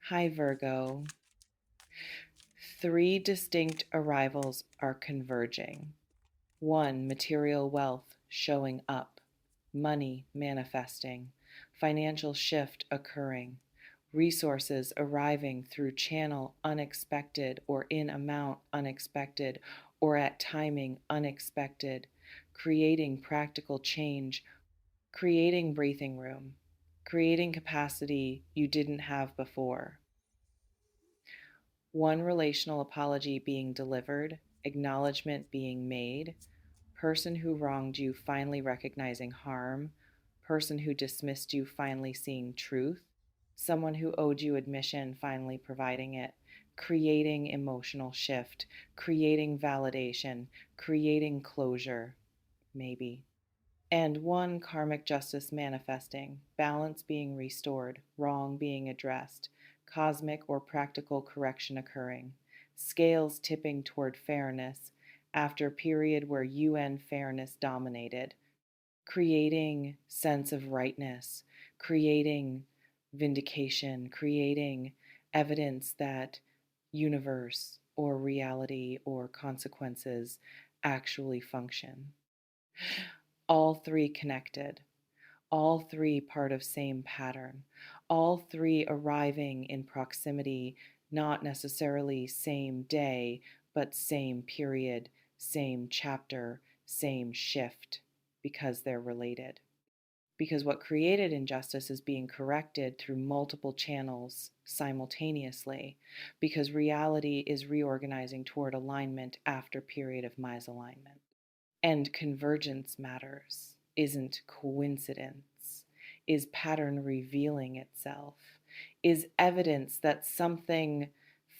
Hi, Virgo. Three distinct arrivals are converging. One, material wealth showing up, money manifesting, financial shift occurring, resources arriving through channel unexpected or in amount unexpected or at timing unexpected, creating practical change, creating breathing room, creating capacity you didn't have before. One relational apology being delivered, acknowledgement being made, person who wronged you finally recognizing harm, person who dismissed you finally seeing truth, someone who owed you admission finally providing it, creating emotional shift, creating validation, creating closure, maybe. And one karmic justice manifesting, balance being restored, wrong being addressed, cosmic or practical correction occurring, scales tipping toward fairness after a period where UN fairness dominated, creating sense of rightness, creating vindication, creating evidence that universe or reality or consequences actually function. All three connected, all three part of same pattern, all three arriving in proximity, not necessarily same day, but same period, same chapter, same shift, because they're related. Because what created injustice is being corrected through multiple channels simultaneously, because reality is reorganizing toward alignment after period of misalignment. And convergence matters, isn't coincidence, is pattern revealing itself, is evidence that something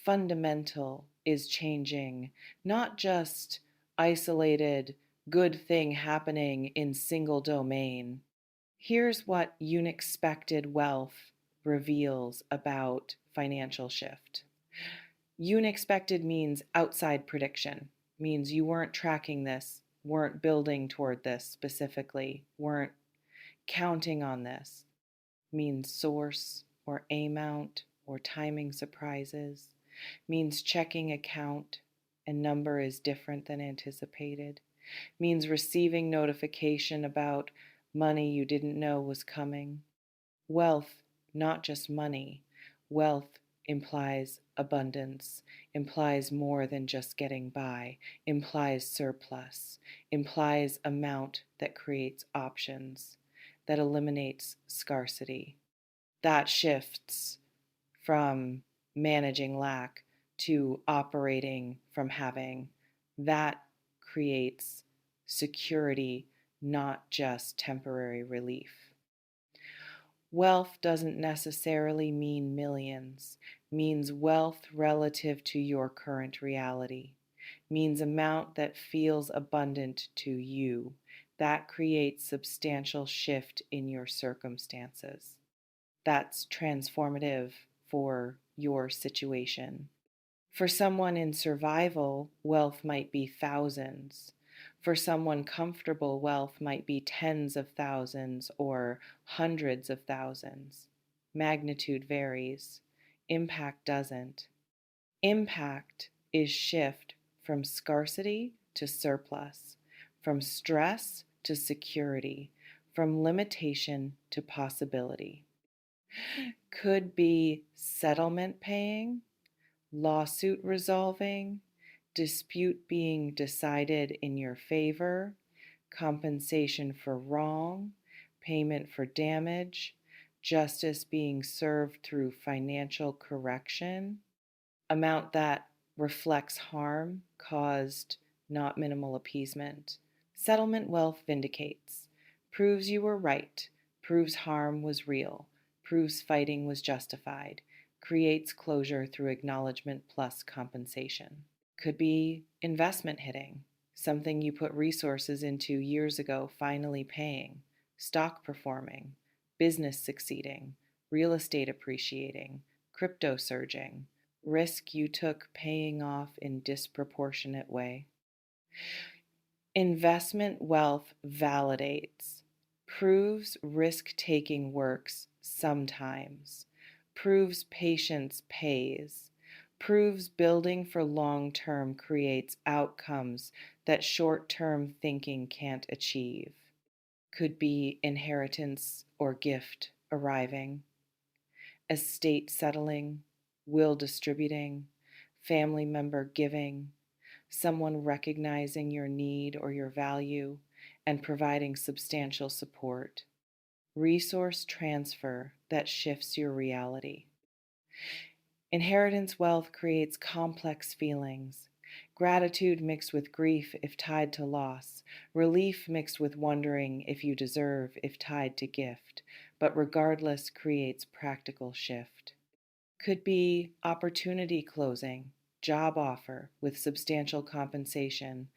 fundamental is changing, not just isolated good thing happening in single domain. Here's what unexpected wealth reveals about financial shift. Unexpected means outside prediction, means you weren't tracking this, weren't building toward this specifically, weren't counting on this. Means source or amount or timing surprises. Means checking account and number is different than anticipated. Means receiving notification about money you didn't know was coming. Wealth, not just money. Wealth implies abundance, implies more than just getting by, implies surplus, implies amount that creates options, that eliminates scarcity. That shifts from managing lack to operating from having. That creates security, not just temporary relief. Wealth doesn't necessarily mean millions, means wealth relative to your current reality, means amount that feels abundant to you. That creates substantial shift in your circumstances. That's transformative for your situation. For someone in survival, wealth might be thousands. For someone comfortable, wealth might be tens of thousands or hundreds of thousands. Magnitude varies. Impact doesn't. Impact is shift from scarcity to surplus, from stress to security, from limitation to possibility. Could be settlement paying, lawsuit resolving, dispute being decided in your favor, compensation for wrong, payment for damage, justice being served through financial correction, amount that reflects harm caused, not minimal appeasement. Settlement wealth vindicates, proves you were right, proves harm was real, proves fighting was justified, creates closure through acknowledgement plus compensation. Could be investment hitting, something you put resources into years ago finally paying, stock performing, business succeeding, real estate appreciating, crypto surging, risk you took paying off in disproportionate way. Investment wealth validates, proves risk taking works sometimes, proves patience pays, proves building for long term creates outcomes that short term thinking can't achieve. Could be inheritance or gift arriving, estate settling, will distributing, family member giving, someone recognizing your need or your value and providing substantial support, resource transfer that shifts your reality. Inheritance wealth creates complex feelings. Gratitude mixed with grief if tied to loss, relief mixed with wondering if you deserve if tied to gift, but regardless creates practical shift. Could be opportunity closing, job offer with substantial compensation,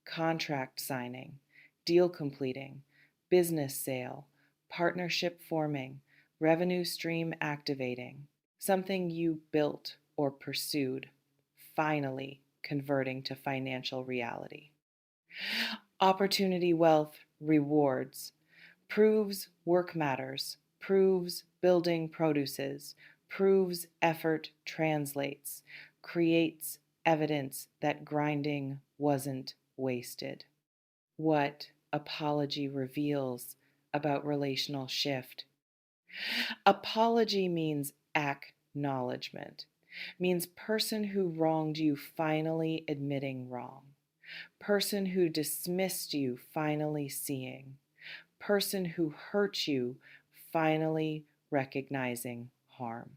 contract signing, deal completing, business sale, partnership forming, revenue stream activating, something you built or pursued, finally converting to financial reality. Opportunity wealth rewards, proves work matters, proves building produces, proves effort translates, creates evidence that grinding wasn't wasted. What apology reveals about relational shift. Apology means acknowledgement, means person who wronged you finally admitting wrong, person who dismissed you finally seeing, person who hurt you finally recognizing harm,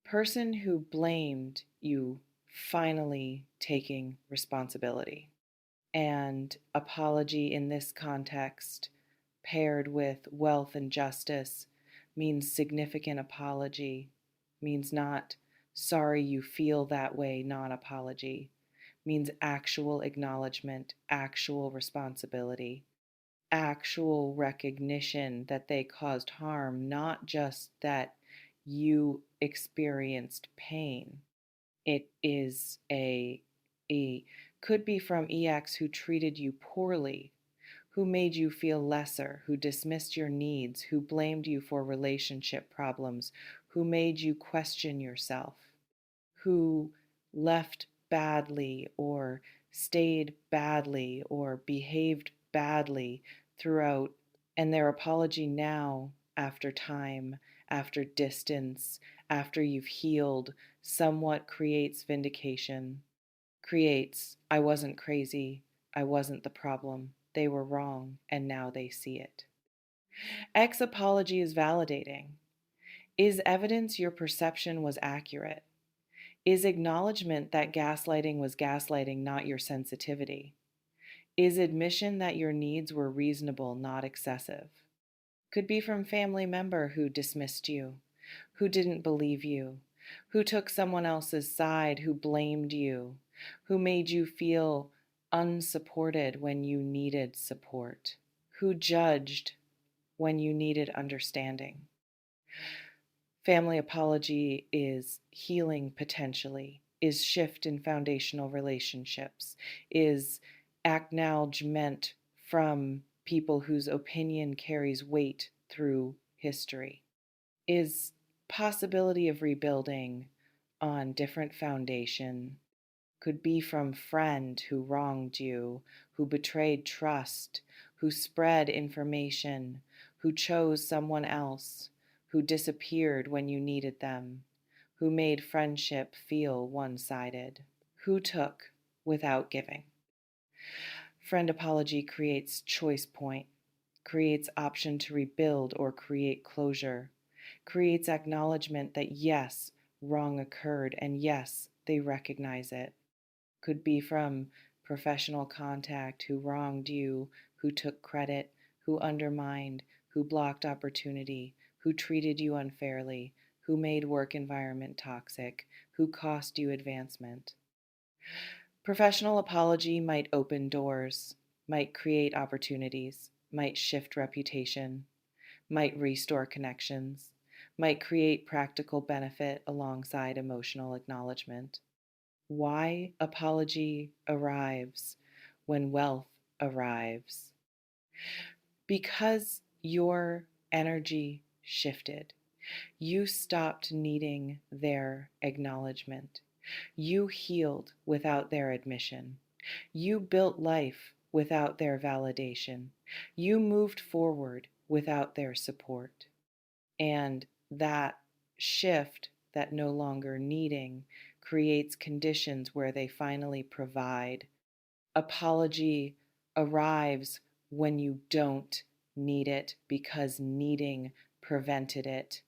person who blamed you finally taking responsibility. And apology in this context, paired with wealth and justice, means significant apology, means not sorry you feel that way, non apology, means actual acknowledgement, actual responsibility, actual recognition that they caused harm, not just that you experienced pain. It is a could be from EX who treated you poorly, who made you feel lesser, who dismissed your needs, who blamed you for relationship problems, who made you question yourself, who left badly or stayed badly or behaved badly throughout, and their apology now, after time, after distance, after you've healed, somewhat creates vindication, creates, I wasn't crazy, I wasn't the problem, they were wrong, and now they see it. X apology is validating. Is evidence your perception was accurate? Is acknowledgement that gaslighting was gaslighting, not your sensitivity? Is admission that your needs were reasonable, not excessive? Could be from family member who dismissed you, who didn't believe you, who took someone else's side, who blamed you, who made you feel unsupported when you needed support, who judged when you needed understanding. Family apology is healing potentially, is shift in foundational relationships, is acknowledgement from people whose opinion carries weight through history, is possibility of rebuilding on different foundation, could be from friend who wronged you, who betrayed trust, who spread information, who chose someone else, who disappeared when you needed them, who made friendship feel one-sided, who took without giving. Friend apology creates choice point, creates option to rebuild or create closure, creates acknowledgement that yes, wrong occurred and yes, they recognize it. Could be from professional contact who wronged you, who took credit, who undermined, who blocked opportunity, who treated you unfairly, who made work environment toxic, who cost you advancement. Professional apology might open doors, might create opportunities, might shift reputation, might restore connections, might create practical benefit alongside emotional acknowledgement. Why apology arrives when wealth arrives. Because your energy shifted. You stopped needing their acknowledgement. You healed without their admission. You built life without their validation. You moved forward without their support. And that shift, that no longer needing, creates conditions where they finally provide. Apology arrives when you don't need it because needing prevented it.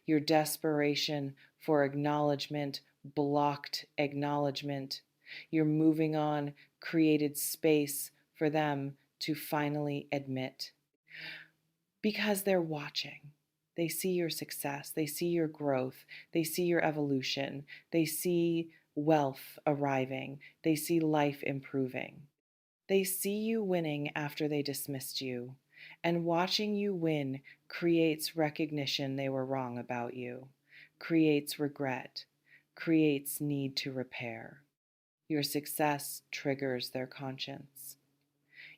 Your desperation for acknowledgement blocked acknowledgement. Your moving on created space for them to finally admit because they're watching. They see your success, they see your growth, they see your evolution, they see wealth arriving, they see life improving. They see you winning after they dismissed you, and watching you win creates recognition they were wrong about you, creates regret, creates need to repair. Your success triggers their conscience.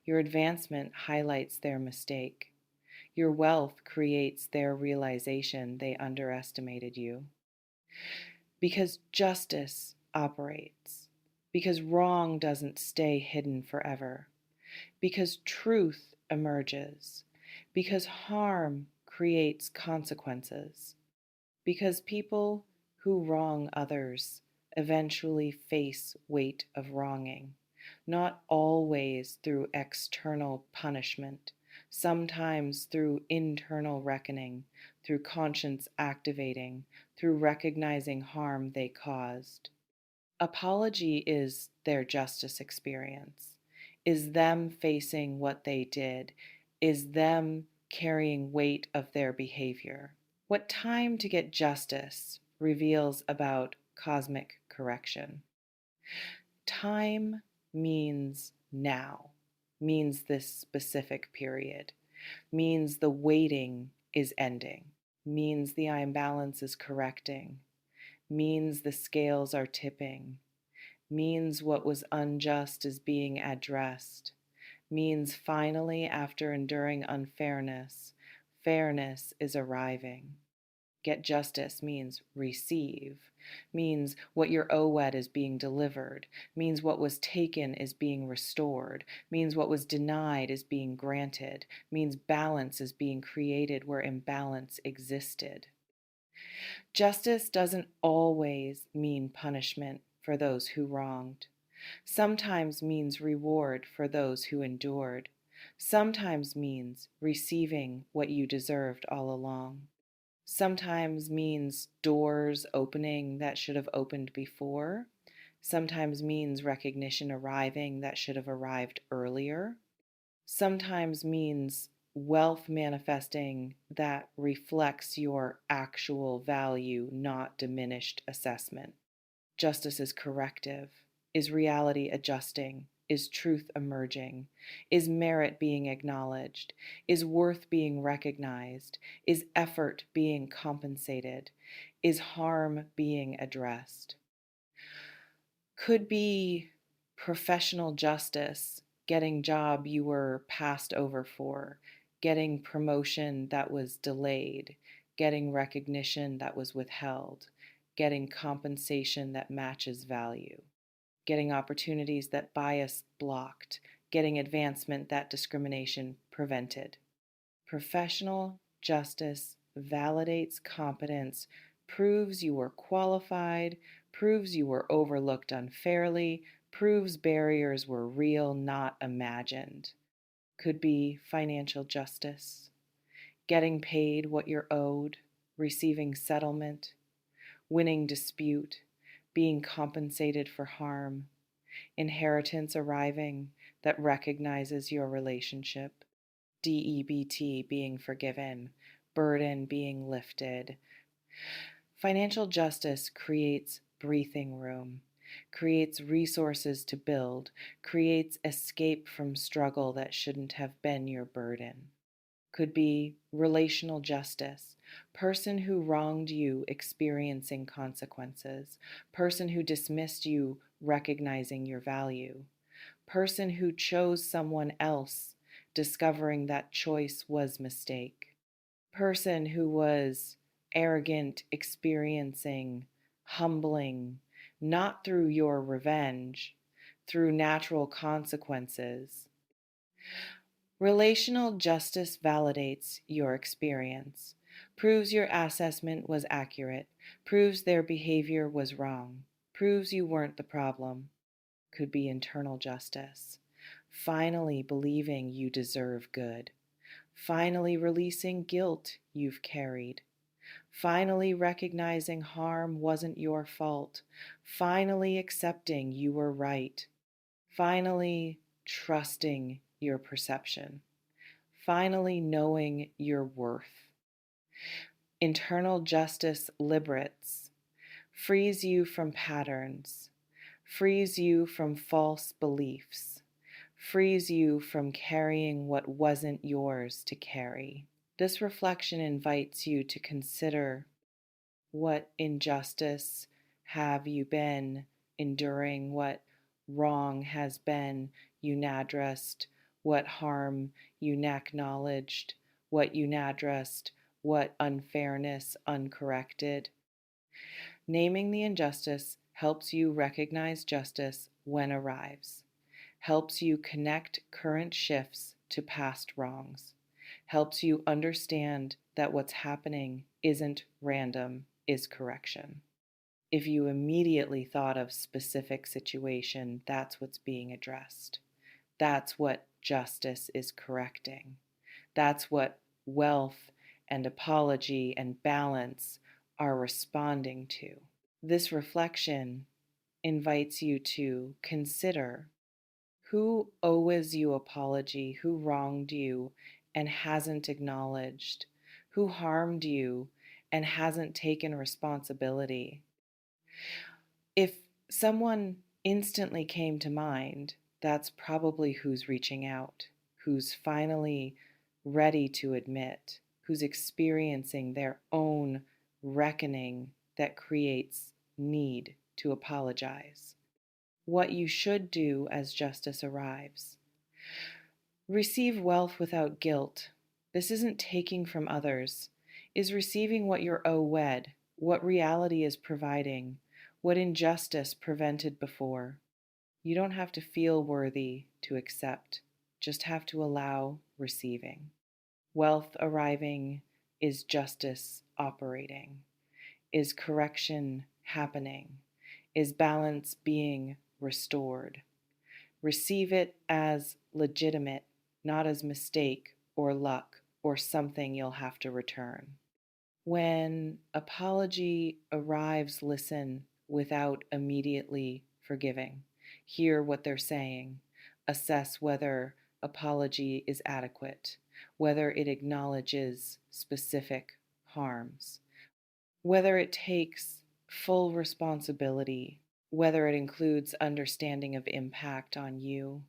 Your advancement highlights their mistake. Your wealth creates their realization they underestimated you. Because justice operates. Because wrong doesn't stay hidden forever. Because truth emerges. Because harm creates consequences. Because people who wrong others eventually face weight of wronging, not always through external punishment, sometimes through internal reckoning, through conscience activating, through recognizing harm they caused. Apology is their justice experience, is them facing what they did, is them carrying weight of their behavior. What time to get justice reveals about cosmic correction. Time means now, means this specific period, means the waiting is ending, means the imbalance is correcting, means the scales are tipping, means what was unjust is being addressed, means finally, after enduring unfairness, fairness is arriving. Get justice means receive, means what you're owed is being delivered, means what was taken is being restored, means what was denied is being granted, means balance is being created where imbalance existed. Justice doesn't always mean punishment for those who wronged. Sometimes means reward for those who endured. Sometimes means receiving what you deserved all along. Sometimes means doors opening that should have opened before. Sometimes means recognition arriving that should have arrived earlier. Sometimes means wealth manifesting that reflects your actual value, not diminished assessment. Justice is corrective. Is reality adjusting? Is truth emerging? Is merit being acknowledged? Is worth being recognized? Is effort being compensated? Is harm being addressed? Could be professional justice, getting job you were passed over for, getting promotion that was delayed, getting recognition that was withheld, getting compensation that matches value, getting opportunities that bias blocked, getting advancement that discrimination prevented. Professional justice validates competence, proves you were qualified, proves you were overlooked unfairly, proves barriers were real, not imagined. Could be financial justice, getting paid what you're owed, receiving settlement, winning dispute, being compensated for harm, inheritance arriving that recognizes your relationship, DEBT being forgiven, burden being lifted. Financial justice creates breathing room, creates resources to build, creates escape from struggle that shouldn't have been your burden. Could be relational justice, person who wronged you experiencing consequences, person who dismissed you recognizing your value, person who chose someone else discovering that choice was mistake, person who was arrogant, experiencing, humbling, not through your revenge, through natural consequences. Relational justice validates your experience, proves your assessment was accurate, proves their behavior was wrong, proves you weren't the problem. Could be internal justice. Finally believing you deserve good. Finally releasing guilt you've carried. Finally recognizing harm wasn't your fault. Finally accepting you were right. Finally trusting your perception. Finally knowing your worth. Internal justice liberates, frees you from patterns, frees you from false beliefs, frees you from carrying what wasn't yours to carry. This reflection invites you to consider: what injustice have you been enduring? What wrong has been unaddressed? What harm unacknowledged? What unaddressed? What unfairness uncorrected? Naming the injustice helps you recognize justice when it arrives, helps you connect current shifts to past wrongs, helps you understand that what's happening isn't random, is correction. If you immediately thought of specific situation, that's what's being addressed. That's what justice is correcting. That's what wealth and apology and balance are responding to. This reflection invites you to consider: who owes you apology, who wronged you and hasn't acknowledged, who harmed you and hasn't taken responsibility. If someone instantly came to mind, that's probably who's reaching out, who's finally ready to admit, who's experiencing their own reckoning that creates need to apologize. What you should do as justice arrives: receive wealth without guilt. This isn't taking from others, is receiving what you're owed, what reality is providing, what injustice prevented before. You don't have to feel worthy to accept, just have to allow receiving. Wealth arriving is justice operating, is correction happening, is balance being restored. Receive it as legitimate, not as mistake or luck or something you'll have to return. When apology arrives, listen without immediately forgiving. Hear what they're saying. Assess whether apology is adequate, whether it acknowledges specific harms, whether it takes full responsibility, whether it includes understanding of impact on you.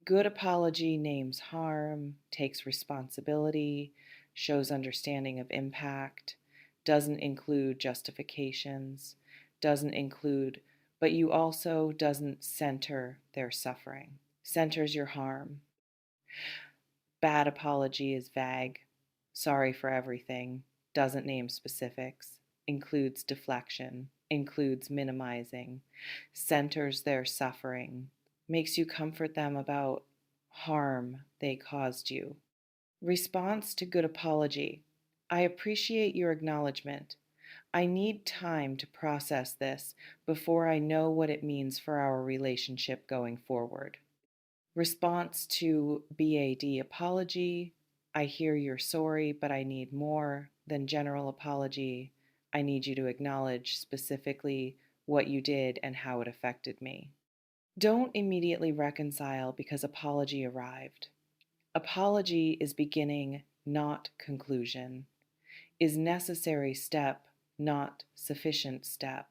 Good apology names harm, takes responsibility, shows understanding of impact, doesn't include justifications, doesn't include, but you also doesn't center their suffering, centers your harm. Bad apology is vague, sorry for everything, doesn't name specifics, includes deflection, includes minimizing, centers their suffering, makes you comfort them about harm they caused you. Response to good apology: I appreciate your acknowledgement. I need time to process this before I know what it means for our relationship going forward. Response to BAD apology: I hear you're sorry, but I need more than general apology. I need you to acknowledge specifically what you did and how it affected me. Don't immediately reconcile because apology arrived. Apology is beginning, not conclusion, is necessary step, not sufficient step.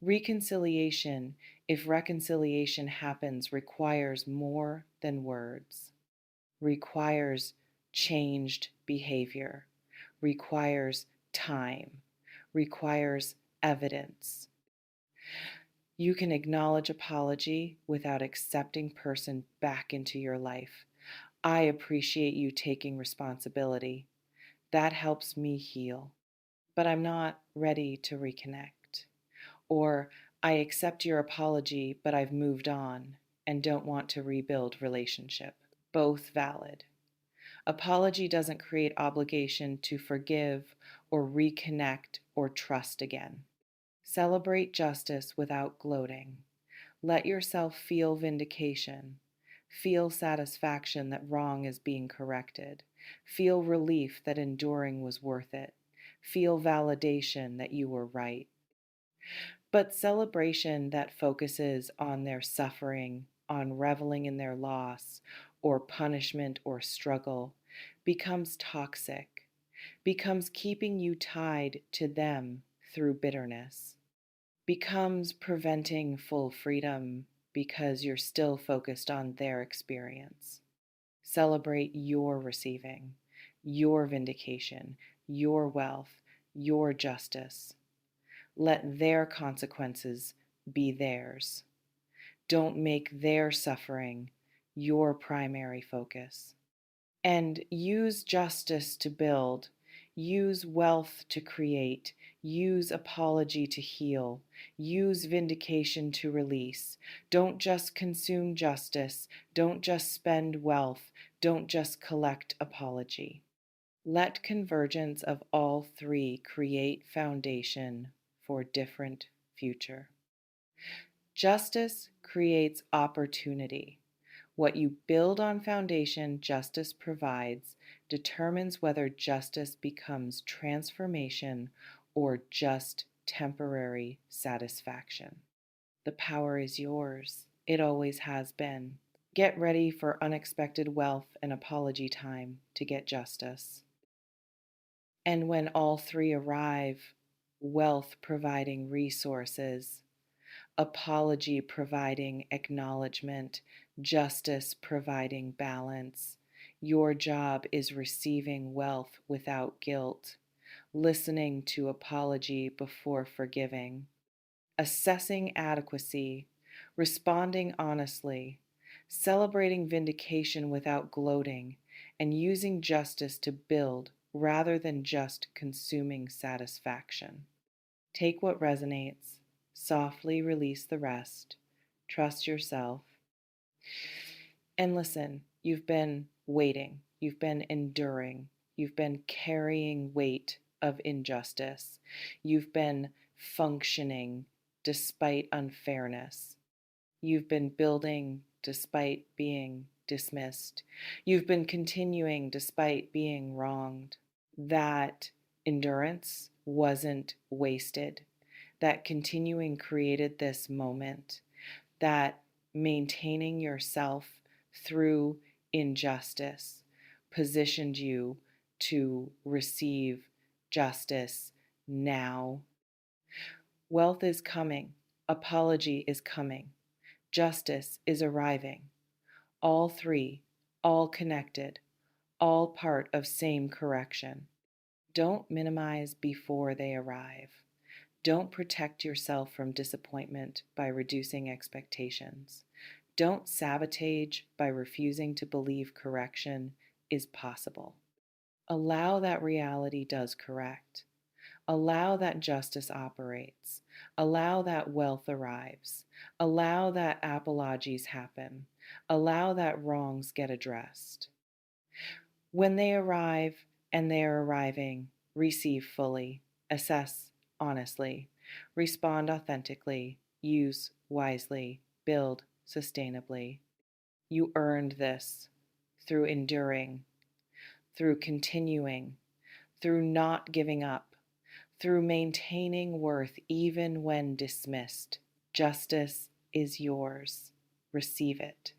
Reconciliation, if reconciliation happens, requires more than words, requires changed behavior, requires time, requires evidence. You can acknowledge apology without accepting person back into your life. I appreciate you taking responsibility. That helps me heal. but I'm not ready to reconnect. Or I accept your apology, but I've moved on and don't want to rebuild relationship. Both valid. Apology doesn't create obligation to forgive or reconnect or trust again. Celebrate justice without gloating. Let yourself feel vindication. Feel satisfaction that wrong is being corrected. Feel relief that enduring was worth it. Feel validation that you were right. But celebration that focuses on their suffering, on reveling in their loss, or punishment or struggle, becomes toxic, becomes keeping you tied to them through bitterness, becomes preventing full freedom because you're still focused on their experience. Celebrate your receiving, your vindication, your wealth, your justice. Let their consequences be theirs. Don't make their suffering your primary focus. And use justice to build, use wealth to create, use apology to heal, use vindication to release. Don't just consume justice, don't just spend wealth, don't just collect apology. Let convergence of all three create foundation for different future. Justice creates opportunity. What you build on foundation justice provides determines whether justice becomes transformation or just temporary satisfaction. The power is yours. It always has been. Get ready for unexpected wealth and apology time to get justice. And when all three arrive, wealth providing resources, apology providing acknowledgement, justice providing balance. Your job is receiving wealth without guilt, listening to apology before forgiving, assessing adequacy, responding honestly, celebrating vindication without gloating, and using justice to build rather than just consuming satisfaction. Take what resonates, softly release the rest, trust yourself. And listen, you've been waiting, you've been enduring, you've been carrying weight of injustice, you've been functioning despite unfairness, you've been building despite being dismissed, you've been continuing despite being wronged. That endurance wasn't wasted. That continuing created this moment, that maintaining yourself through injustice positioned you to receive justice now. Wealth is coming, apology is coming, justice is arriving. All three, all connected, all part of same correction. Don't minimize before they arrive. Don't protect yourself from disappointment by reducing expectations. Don't sabotage by refusing to believe correction is possible. Allow that reality does correct. Allow that justice operates. Allow that wealth arrives. Allow that apologies happen. Allow that wrongs get addressed. When they arrive and they are arriving, receive fully, assess honestly, respond authentically, use wisely, build sustainably. You earned this through enduring, through continuing, through not giving up, through maintaining worth even when dismissed. Justice is yours. Receive it.